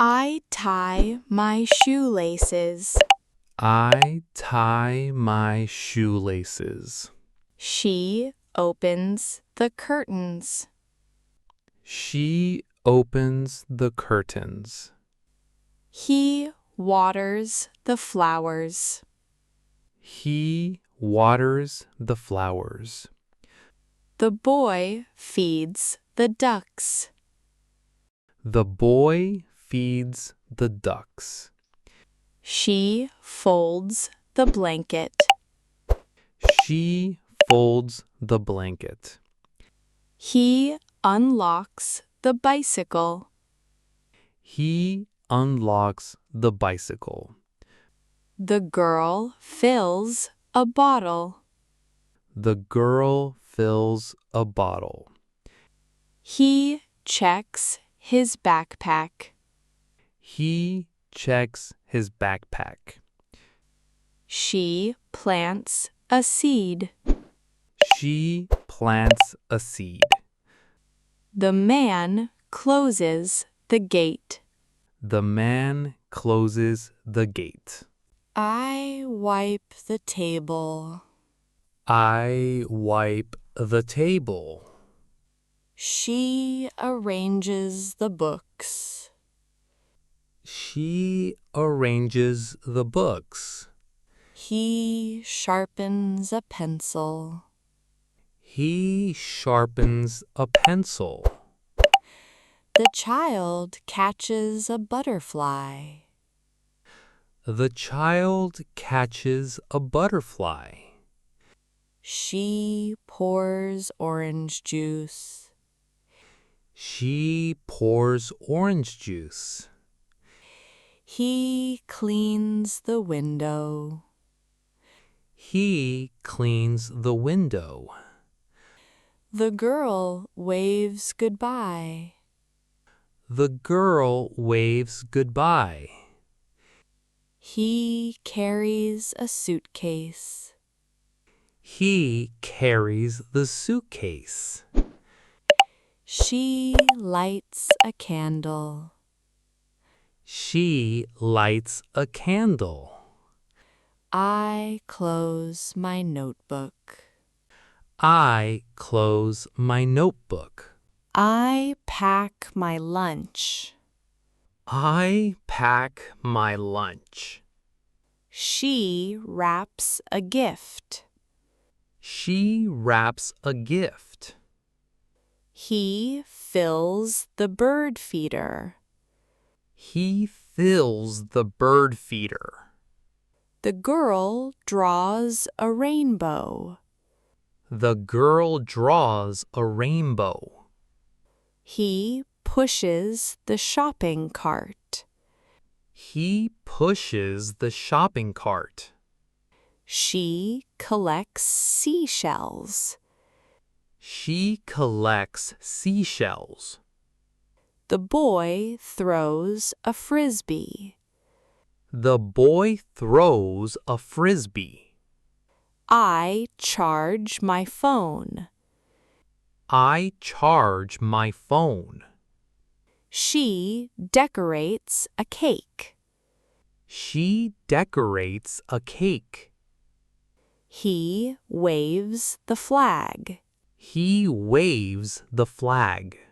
I tie my shoelaces. I tie my shoelaces. She opens the curtains. She opens the curtains. He waters the flowers. He waters the flowers. The boy feeds the ducks. The boy feeds the ducks. She folds the blanket. She folds the blanket. He unlocks the bicycle. He unlocks the bicycle. The girl fills a bottle. The girl fills a bottle. He checks his backpack. He checks his backpack. She plants a seed. She plants a seed. The man closes the gate. The man closes the gate. I wipe the table. I wipe the table. She arranges the books. She arranges the books. He sharpens a pencil. He sharpens a pencil. The child catches a butterfly. The child catches a butterfly. She pours orange juice. She pours orange juice. He cleans the window. He cleans the window. The girl waves goodbye. The girl waves goodbye. He carries a suitcase. He carries the suitcase. She lights a candle. She lights a candle. I close my notebook. I close my notebook. I pack my lunch. I pack my lunch. She wraps a gift. She wraps a gift. He fills the bird feeder. He fills the bird feeder. The girl draws a rainbow. The girl draws a rainbow. He pushes the shopping cart. He pushes the shopping cart. She collects seashells. She collects seashells. The boy throws a frisbee. The boy throws a frisbee. I charge my phone. I charge my phone. She decorates a cake. She decorates a cake. He waves the flag. He waves the flag.